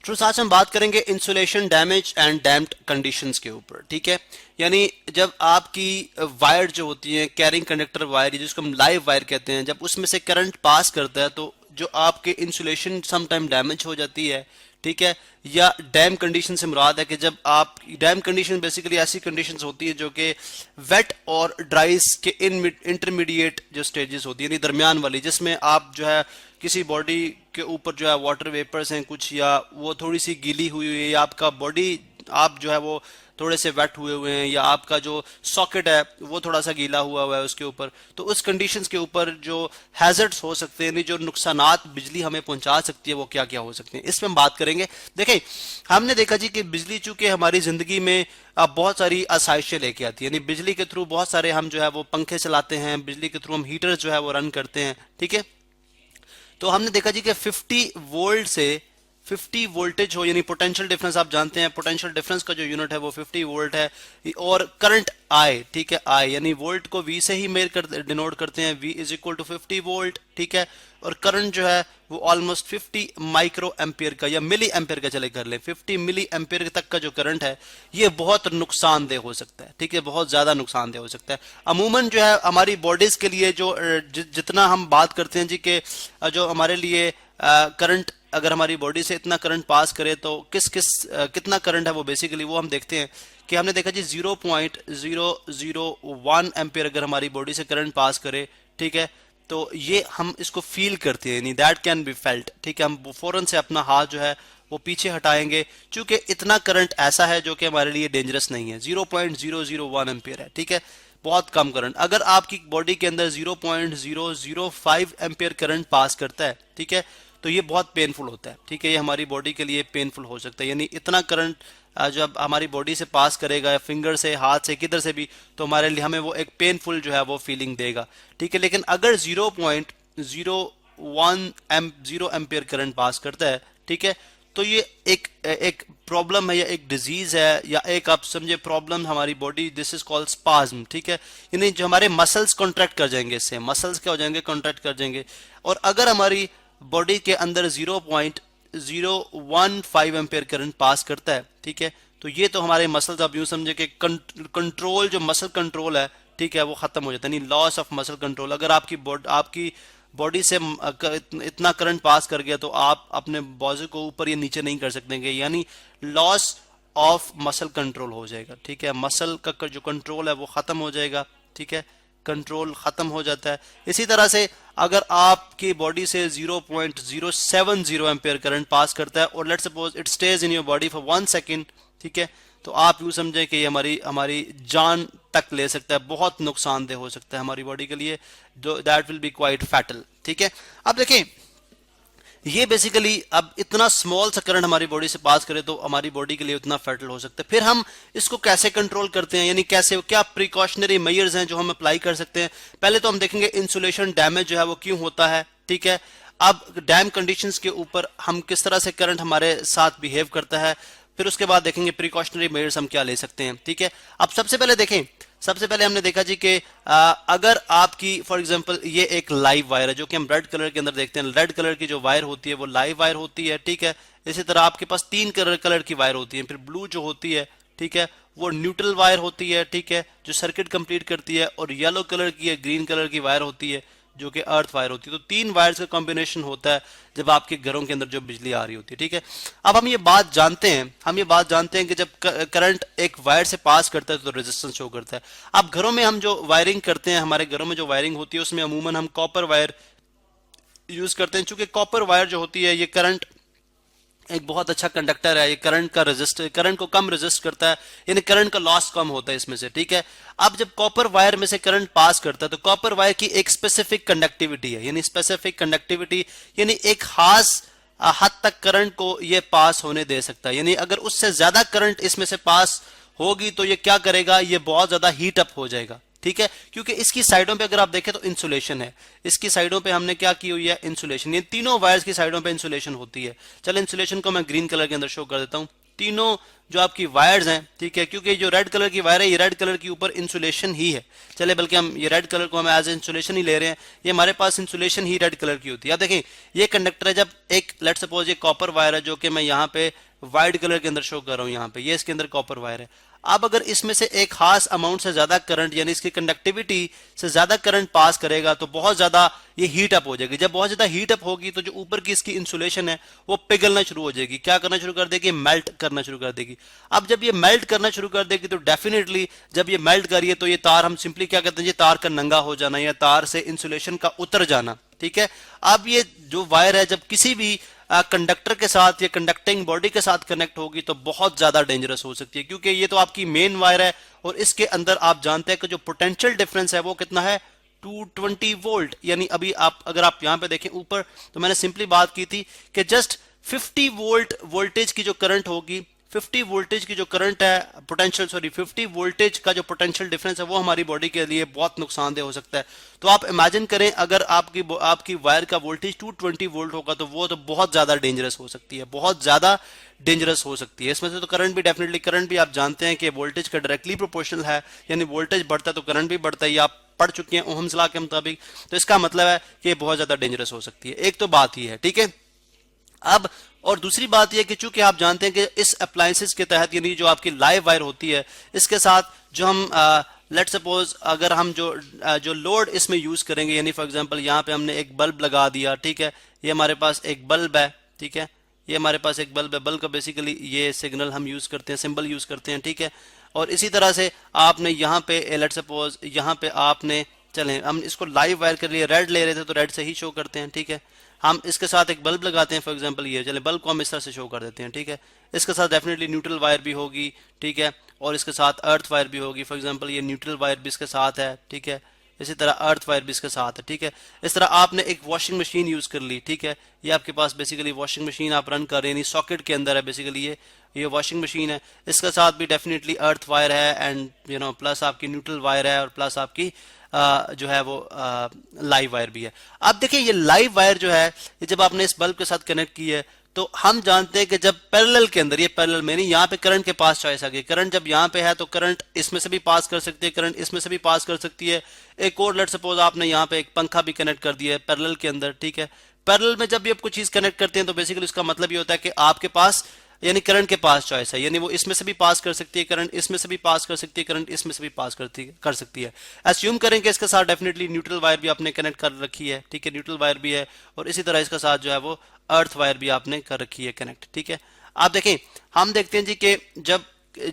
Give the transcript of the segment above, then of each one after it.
Students आज हम बात करेंगे insulation damage and damped conditions के ऊपर, ठीक है। यानी जब आपकी वायर जो होती है, कैरिंग कंडक्टर वायर जिसको हम लाइव वायर कहते हैं, जब उसमें से करंट पास करता है तो जो आपके इंसुलेशन समटाइम डैमेज हो जाती है, ठीक है। या डैम कंडीशन से मुराद है कि जब आप डैम कंडीशन बेसिकली ऐसी कंडीशंस होती है जो कि वेट और ड्राइस के इंटरमीडिएट जो स्टेजेस होती है, यानी दरमियान वाली, जिसमें आप जो है किसी बॉडी के ऊपर जो है वाटर वेपर्स हैं कुछ, या वो थोड़ी सी गीली हुई हुई है, या आपका बॉडी आप जो है वो थोड़े से वेट हुए हुए हैं, या आपका जो सॉकेट है वो थोड़ा सा गीला हुआ हुआ है उसके ऊपर, तो उस कंडीशंस के ऊपर जो हैजर्ड्स हो सकते हैं, जो नुकसानात बिजली हमें पहुंचा सकती है, वो क्या क्या हो सकते हैं, इसमें हम बात करेंगे। देखिए, हमने देखा जी कि बिजली चूंकि हमारी जिंदगी में अब बहुत सारी आसाइशें लेके आती है, यानी बिजली के थ्रू बहुत सारे हम जो है वो पंखे चलाते हैं, बिजली के थ्रू हम हीटर जो है वो रन करते हैं, ठीक है। तो हमने देखा जी कि 50 वोल्ट से 50 वोल्टेज हो, यानी पोटेंशियल डिफरेंस आप जानते हैं, पोटेंशियल डिफरेंस का जो यूनिट है वो 50 वोल्ट है, और करंट आई, ठीक है, आई यानी वोल्ट को वी से ही मेल कर डिनोट करते हैं, V is equal to 50 volt, ठीक है। और करंट जो है वो ऑलमोस्ट 50 माइक्रो एम्पियर का या मिली एम्पियर का चले कर लें, 50 मिली एम्पियर तक का जो करंट है ये बहुत नुकसानदेह हो सकता है, ठीक है, बहुत ज्यादा नुकसानदेह हो सकता है। अमूमन जो है हमारी बॉडीज के लिए जो जितना हम बात करते हैं जी के जो हमारे लिए करंट, अगर हमारी बॉडी से इतना करंट पास करे तो कितना करंट है वो बेसिकली वो हम देखते हैं कि हमने देखा जी 0.001 एम्पियर अगर हमारी बॉडी से करंट पास करे, ठीक है, तो ये हम इसको फील करते हैं, यानी दैट कैन बी फेल्ट, ठीक है। हम फौरन से अपना हाथ जो है वो पीछे हटाएंगे क्योंकि इतना करंट ऐसा है जो कि हमारे लिए डेंजरस नहीं है, 0.001 एम्पियर है, ठीक है, बहुत कम करंट। अगर आपकी बॉडी के अंदर 0.005 एम्पियर करंट पास करता है, ठीक है, तो ये बहुत पेनफुल होता है, ठीक है, ये हमारी बॉडी के लिए पेनफुल हो सकता है। यानी इतना करंट जब हमारी बॉडी से पास करेगा, फिंगर से, हाथ से, किधर से भी, तो हमारे लिए हमें वो एक पेनफुल जो है वो फीलिंग देगा, ठीक है। लेकिन अगर 0.01 एम्पियर करंट पास करता है, ठीक है, तो ये एक प्रॉब्लम है या एक डिजीज है या एक आप समझे प्रॉब्लम हमारी body, this is called spasm, ठीक है। यानी जो हमारे मसल्स कॉन्ट्रैक्ट कर जाएंगे, इससे मसल्स क्या हो जाएंगे, कॉन्ट्रैक्ट कर जाएंगे। और अगर हमारी बॉडी के अंदर 0.015 एम्पियर करंट पास करता है, ठीक है, तो ये तो हमारे मसल्स आप यूं समझे कि कंट्रोल, जो मसल कंट्रोल है, ठीक है, वो खत्म हो जाता है, यानी लॉस ऑफ मसल कंट्रोल। अगर आपकी बॉडी से इतना करंट पास कर गया तो आप अपने बाजू को ऊपर या नीचे नहीं कर सकते, यानी लॉस ऑफ मसल कंट्रोल हो जाएगा, ठीक है, मसल का जो कंट्रोल है वो खत्म हो जाएगा, ठीक है, कंट्रोल खत्म हो जाता है। इसी तरह से अगर आपकी बॉडी से 0.070 एम्पियर करंट पास करता है और let's suppose it stage in your body for 1 second, ठीक है, तो आप यूं समझें कि ये हमारी जान तक ले सकता है, बहुत नुकसानदेह हो सकता है हमारी बॉडी के लिए, जो that will be quite fatal, ठीक है। अब देखें, ये बेसिकली अब इतना स्मॉल सा करंट हमारी बॉडी से पास करे तो हमारी बॉडी के लिए उतना फैटल हो सकता है। फिर हम इसको कैसे कंट्रोल करते हैं, यानी कैसे, क्या प्रिकॉशनरी मेजर्स हैं जो हम अप्लाई कर सकते हैं। पहले तो हम देखेंगे इंसुलेशन डैमेज जो है वो क्यों होता है, ठीक है। अब डैम कंडीशंस के ऊपर हम किस तरह से करंट हमारे साथ बिहेव करता है, फिर उसके बाद देखेंगे प्रिकॉशनरी मेजर्स हम क्या ले सकते हैं, ठीक है। अब सबसे पहले देखें, सबसे पहले हमने देखा जी कि अगर आपकी फॉर एग्जांपल ये एक लाइव वायर है जो कि हम रेड कलर के अंदर देखते हैं, रेड कलर की जो वायर होती है वो लाइव वायर होती है, ठीक है। इसी तरह आपके पास 3 कलर की वायर होती है, फिर ब्लू जो होती है, ठीक है, वो न्यूट्रल वायर होती है, ठीक है, जो सर्किट कंप्लीट करती है, और येलो कलर की या ग्रीन कलर की वायर होती है जो कि अर्थ वायर होती है। तो 3 वायर्स का कॉम्बिनेशन होता है जब आपके घरों के अंदर जो बिजली आ रही होती है, ठीक है। अब हम ये बात जानते हैं कि जब करंट एक वायर से पास करता है तो रेजिस्टेंस शो करता है। अब घरों में हम जो वायरिंग करते हैं, हमारे घरों में जो वायरिंग होती है उसमें अमूमन हम कॉपर वायर यूज करते हैं, चूंकि कॉपर वायर जो होती है ये करंट एक बहुत अच्छा कंडक्टर है, ये करंट को कम रेजिस्ट करता है, यानी करंट का लॉस कम होता है इसमें से, ठीक है। अब जब कॉपर वायर में से करंट पास करता है तो कॉपर वायर की एक स्पेसिफिक कंडक्टिविटी है, यानी स्पेसिफिक कंडक्टिविटी यानी एक खास हद तक करंट को ये पास होने दे सकता है। यानी अगर उससे ज्यादा करंट इसमें से पास होगी तो ये क्या करेगा, ये बहुत ज्यादा हीट अप हो जाएगा, ठीक है, क्योंकि इसकी साइडों पे अगर आप देखें तो इंसुलेशन है, इसकी साइडों पे हमने क्या की हुई है, इंसुलेशन, ये तीनों वायर्स की साइडों पे इंसुलेशन होती है। चलो इंसुलेशन को मैं ग्रीन कलर के अंदर शो कर देता हूं, तीनों जो आपकी वायर्स हैं, ठीक है, क्योंकि जो रेड कलर की वायर है ये रेड कलर के ऊपर इंसुलेशन ही है, चले बल्कि हम ये रेड कलर को हम एज इंसुलेशन ही ले रहे हैं, ये हमारे पास इंसुलेशन ही रेड कलर की होती है। अब देखें ये कंडक्टर है, जब एक लेट सपोज ये कॉपर वायर है जो कि मैं यहाँ पे वाइट कलर के अंदर शो कर रहा हूँ, यहाँ पे ये इसके अंदर कॉपर वायर है। अब अगर इसमें से एक खास अमाउंट से ज्यादा करंट यानी इसकी कंडक्टिविटी से ज्यादा करंट पास करेगा तो बहुत ज्यादा ये हीट अप हो जाएगी। जब बहुत ज्यादा हीट अप होगी तो जो ऊपर की इसकी इंसुलेशन है वो पिघलना शुरू हो जाएगी, क्या करना शुरू कर देगी, मेल्ट करना शुरू कर देगी। अब जब ये मेल्ट करना शुरू कर देगी तो डेफिनेटली जब ये मेल्ट करिए तो ये तार हम सिंपली क्या कहते हैं, ये तार का नंगा हो जाना या तार से इंसुलेशन का उतर जाना, ठीक है। अब ये जो वायर है जब किसी भी कंडक्टर के साथ या कंडक्टिंग बॉडी के साथ कनेक्ट होगी तो बहुत ज्यादा डेंजरस हो सकती है, क्योंकि ये तो आपकी मेन वायर है और इसके अंदर आप जानते हैं कि जो पोटेंशियल डिफरेंस है वो कितना है, 220 वोल्ट। यानी अभी आप अगर आप यहां पे देखें ऊपर तो मैंने सिंपली बात की थी कि जस्ट 50 वोल्ट वोल्टेज की जो करंट होगी, 50 वोल्टेज की जो करंट है पोटेंशियल 50 वोल्टेज का जो पोटेंशियल डिफरेंस है वो हमारी बॉडी के लिए बहुत नुकसानदेह हो सकता है। तो आप इमेजिन करें अगर आपकी वायर का वोल्टेज 220 वोल्ट होगा तो वो तो बहुत ज्यादा डेंजरस हो सकती है, बहुत ज्यादा डेंजरस हो सकती है। इसमें से तो करंट भी डेफिनेटली, करंट भी आप जानते हैं कि वोल्टेज का डायरेक्टली प्रोपोर्शनल है, यानी वोल्टेज बढ़ता है तो करंट भी बढ़ता है, ये आप पढ़ चुके हैं ओहम्स लॉ के मुताबिक। तो इसका मतलब है कि बहुत ज्यादा डेंजरस हो सकती है। एक तो बात ही है, ठीक है। अब और दूसरी बात यह कि चूंकि आप जानते हैं कि इस अप्लायंसेस के तहत यानी जो आपकी लाइव वायर होती है इसके साथ जो हम लेट सपोज अगर हम जो लोड इसमें यूज करेंगे, यानी फॉर एग्जांपल यहाँ पे हमने एक बल्ब लगा दिया, ठीक है, ये हमारे पास एक बल्ब है, ठीक है, ये हमारे पास एक बल्ब है, बल्ब का बेसिकली ये सिग्नल हम यूज करते हैं, सिंबल यूज करते हैं, ठीक है। और इसी तरह से आपने यहाँ पे लेट सपोज यहाँ पे आपने, चलें हम इसको लाइव वायर के लिए रेड ले रहे थे तो रेड से ही शो करते हैं, ठीक है। हम इसके साथ एक बल्ब लगाते हैं, फॉर एग्जांपल ये, चले बल्ब को हम इस तरह से शो कर देते हैं, ठीक है। इसके साथ डेफिनेटली न्यूट्रल वायर भी होगी, ठीक है, और इसके साथ अर्थ वायर भी होगी, फॉर एग्जांपल ये न्यूट्रल वायर भी इसके साथ है, ठीक है, इसी तरह अर्थ वायर भी इसके साथ है, ठीक है। इस तरह आपने एक वॉशिंग मशीन यूज कर ली, ठीक है, ये आपके पास बेसिकली वॉशिंग मशीन आप रन कर रहे हैं, सॉकेट के अंदर है बेसिकली ये वॉशिंग मशीन है, इसके साथ भी डेफिनेटली अर्थ वायर है एंड प्लस आपकी न्यूट्रल वायर है और प्लस आपकी जो है वो लाइव वायर भी है। अब देखिए ये लाइव वायर जो है ये जब आपने इस बल्ब के साथ कनेक्ट की है तो हम जानते हैं कि जब पैरेलल के अंदर, ये पैरेलल में नहीं, यहाँ पे करंट के पास चॉइस आ गई, करंट जब यहाँ पे है तो करंट इसमें से भी पास कर सकती है, करंट इसमें से भी पास कर सकती है। एक और लेट सपोज आपने यहाँ पे एक पंखा भी कनेक्ट कर दिया है पैरेलल के अंदर, ठीक है। पैरेलल में जब भी आप कुछ चीज कनेक्ट करते हैं तो बेसिकली उसका मतलब ये होता है कि आपके पास यानी करंट के पास चॉइस है, यानी वो इसमें से भी पास कर सकती है करंट, इसमें से भी पास कर सकती है करंट, इसमें से भी पास कर सकती है। एज्यूम करें कि इसके साथ डेफिनेटली न्यूट्रल वायर भी आपने कनेक्ट कर रखी है, ठीक है, न्यूट्रल वायर भी है और इसी तरह इसके साथ जो है वो अर्थ वायर भी आपने कर रखी है कनेक्ट, ठीक है। आप देखें हम देखते हैं जी कि जब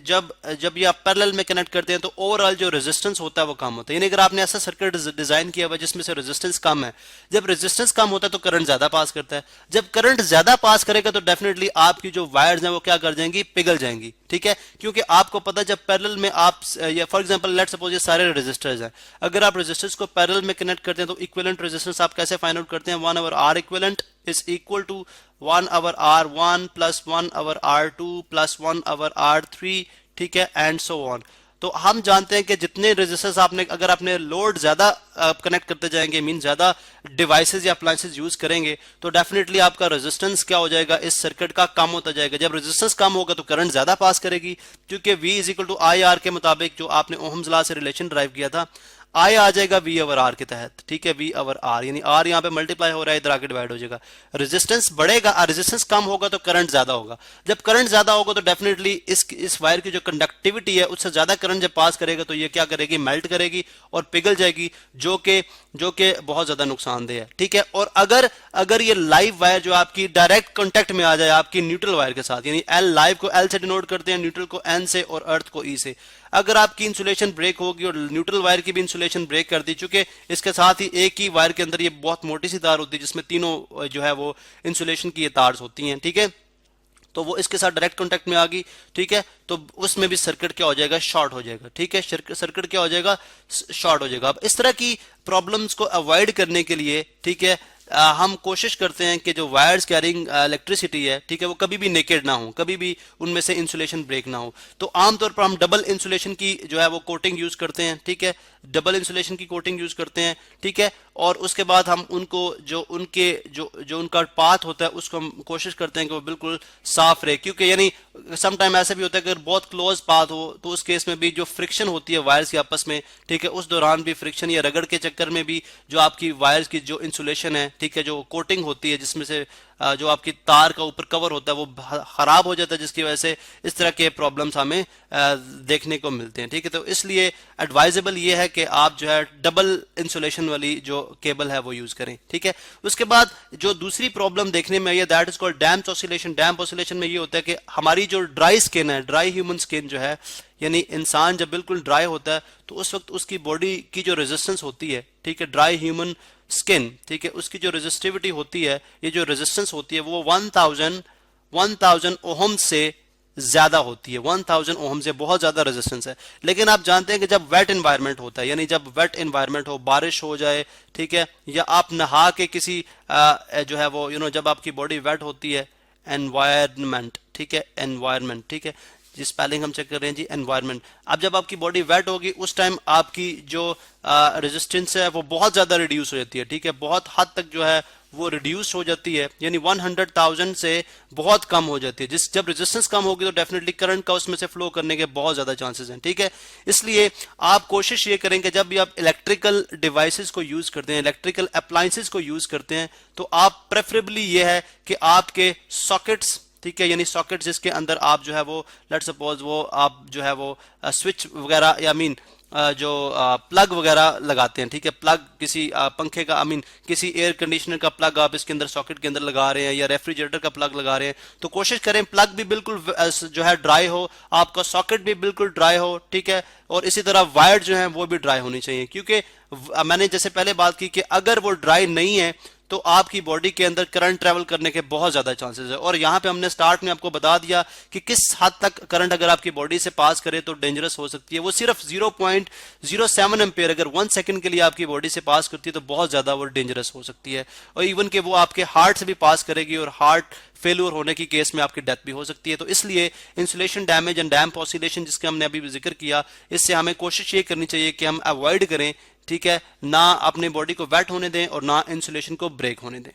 जब जब ये आप पैरेलल में कनेक्ट करते हैं तो ओवरऑल जो रेजिस्टेंस होता है वो कम होता है, यानी अगर आपने ऐसा सर्किट डिजाइन किया हुआ जिसमें से रेजिस्टेंस कम है, जब रेजिस्टेंस कम होता है तो करंट ज्यादा पास करता है, जब करंट ज्यादा पास करेगा तो डेफिनेटली आपकी जो वायर्स हैं वो क्या कर जाएंगी, पिघल जाएंगी, ठीक है। क्योंकि आपको पता है जब पैरेलल में आप या फॉर एग्जांपल लेट सपोज ये सारे रेजिस्टर्स हैं, अगर आप रेजिस्टर्स को पैरेलल में कनेक्ट करते हैं तो इक्विवेलेंट रेजिस्टेंस आप कैसे फाइंड आउट करते हैं, 1 over R equivalent is equal to 1 over R1 plus 1 over R2 plus 1 over R3, ठीक है, एंड सो ऑन। तो हम जानते हैं कि जितने रेजिस्टर्स आपने अगर आपने लोड ज्यादा कनेक्ट करते जाएंगे, मीन ज्यादा डिवाइसेस या अप्लायंसेस यूज करेंगे तो डेफिनेटली आपका रेजिस्टेंस क्या हो जाएगा, इस सर्किट का कम होता जाएगा। जब रेजिस्टेंस कम होगा तो करंट ज्यादा पास करेगी, क्योंकि V is equal to I R के मुताबिक जो आपने ओहम्स लॉ से रिलेशन ड्राइव किया था, आई आ जाएगा V over R के तहत, ठीक है, V over R यानी R यहाँ पे मल्टीप्लाई हो रहा है, इधर आके डिवाइड हो जाएगा। रेजिस्टेंस बढ़ेगा, रेजिस्टेंस कम होगा तो करंट ज्यादा होगा, जब करंट ज्यादा होगा तो डेफिनेटली इस वायर की जो कंडक्टिविटी है उससे ज्यादा करंट जब पास करेगा तो ये क्या करेगी, मेल्ट करेगी और पिघल जाएगी, जो कि बहुत ज्यादा नुकसानदेह है, ठीक है। और अगर ये लाइव वायर जो आपकी डायरेक्ट कॉन्टेक्ट में आ जाए आपकी न्यूट्रल वायर के साथ, यानी L लाइव को L से डिनोट करते हैं, न्यूट्रल को N से और अर्थ को E से, अगर आपकी इंसुलेशन ब्रेक होगी और न्यूट्रल वायर की भी इंसुलेशन ब्रेक कर दी, चूंकि इसके साथ ही एक ही वायर के अंदर ये बहुत मोटी सी तार होती है जिसमें तीनों जो है वो इंसुलेशन की ये तार्स होती हैं, ठीक है, तो वो इसके साथ डायरेक्ट कांटेक्ट में आ गई, ठीक है, तो उसमें भी सर्किट क्या हो जाएगा, शॉर्ट हो जाएगा, ठीक है, सर्किट क्या हो जाएगा, शॉर्ट हो जाएगा। अब इस तरह की प्रॉब्लम्स को अवॉइड करने के लिए, ठीक है, हम कोशिश करते हैं कि जो वायर्स कैरिंग इलेक्ट्रिसिटी है, ठीक है, वो कभी भी नेकेड ना हो, कभी भी उनमें से इंसुलेशन ब्रेक ना हो। तो आमतौर पर हम डबल इंसुलेशन की जो है वो कोटिंग यूज करते हैं, ठीक है, डबल इंसुलेशन की कोटिंग यूज करते हैं, ठीक है। और उसके बाद हम उनको जो उनके जो उनका पाथ होता है उसको हम कोशिश करते हैं कि वो बिल्कुल साफ रहे, क्योंकि यानी सम टाइम ऐसा भी होता है कि अगर बहुत क्लोज पाथ हो तो उस केस में भी जो फ्रिक्शन होती है वायर्स की आपस में, ठीक है, उस दौरान भी फ्रिक्शन या रगड़ के चक्कर में भी जो आपकी वायर्स की जो इंसुलेशन है, ठीक है, जो कोटिंग होती है जिसमें से जो आपकी तार का ऊपर कवर होता है वो खराब हो जाता है, जिसकी वजह से इस तरह के प्रॉब्लम्स हमें देखने को मिलते हैं, ठीक है। तो इसलिए एडवाइजेबल ये है कि आप जो है डबल इंसुलेशन वाली जो केबल है वो यूज करें, ठीक है। उसके बाद जो दूसरी प्रॉब्लम देखने में आई है that is called damp oscillation. Damp oscillation में ये होता है कि हमारी जो ड्राई स्किन है, ड्राई ह्यूमन स्किन जो है, यानी इंसान जब बिल्कुल ड्राई होता है तो उस वक्त उसकी बॉडी की जो रेजिस्टेंस होती है, ठीक है, ड्राई ह्यूमन स्किन, ठीक है, उसकी जो रेजिस्टिविटी होती है, ये जो रेजिस्टेंस होती है वो 1000 ओहम से ज्यादा होती है। 1000 ओहम से बहुत ज्यादा रेजिस्टेंस है। लेकिन आप जानते हैं कि जब वेट एनवायरनमेंट होता है, यानी जब वेट एनवायरनमेंट हो, बारिश हो जाए, ठीक है, या आप नहा के किसी जो है वो जब आपकी बॉडी वेट होती है, एनवायरनमेंट, ठीक है, एनवायरनमेंट, ठीक है, जी स्पेलिंग हम चेक कर रहे हैं जी, एनवायरनमेंट। अब जब आपकी बॉडी वेट होगी उस टाइम आपकी जो रेजिस्टेंस है वो बहुत ज्यादा रिड्यूस हो जाती है, ठीक है, बहुत हद तक जो है वो रिड्यूस हो जाती है, यानी 100,000 से बहुत कम हो जाती है। जब रेजिस्टेंस कम होगी तो डेफिनेटली करंट का उसमें से फ्लो करने के बहुत ज्यादा चांसेस हैं, ठीक है। इसलिए आप कोशिश ये करें कि जब भी आप इलेक्ट्रिकल डिवाइसेस को यूज करते हैं, इलेक्ट्रिकल अप्लायंसेस को यूज करते हैं, तो आप प्रेफरेबली ये है कि आपके सॉकेट्स, ठीक है, यानी सॉकेट जिसके अंदर आप जो है वो लेट सपोज वो आप जो है वो स्विच वगैरह या मीन जो प्लग वगैरह लगाते हैं, ठीक है, प्लग किसी पंखे का, किसी एयर कंडीशनर का प्लग आप इसके अंदर सॉकेट के अंदर लगा रहे हैं या रेफ्रिजरेटर का प्लग लगा रहे हैं, तो कोशिश करें प्लग भी बिल्कुल जो है ड्राई हो, आपका सॉकेट भी बिल्कुल ड्राई हो, ठीक है, और इसी तरह वायर जो है वो भी ड्राई होनी चाहिए, क्योंकि मैंने जैसे पहले बात की कि अगर वो ड्राई नहीं है तो आपकी बॉडी के अंदर करंट ट्रेवल करने के बहुत ज्यादा चांसेस है। और यहां पे हमने स्टार्ट में आपको बता दिया कि किस हद तक करंट अगर आपकी बॉडी से पास करे तो डेंजरस हो सकती है। वो सिर्फ 0.07 एम्पेयर अगर 1 सेकंड के लिए आपकी बॉडी से पास करती है तो बहुत ज्यादा वो डेंजरस हो सकती है, और इवन कि वो आपके हार्ट से भी पास करेगी और हार्ट फेल्योर होने की केस में आपकी डेथ भी हो सकती है। तो इसलिए insulation damage and damp oscillation जिसका हमने अभी जिक्र किया, इससे हमें कोशिश ये करनी चाहिए कि हम अवॉइड करें, ठीक है, ना अपने बॉडी को वेट होने दें और ना इंसुलेशन को ब्रेक होने दें।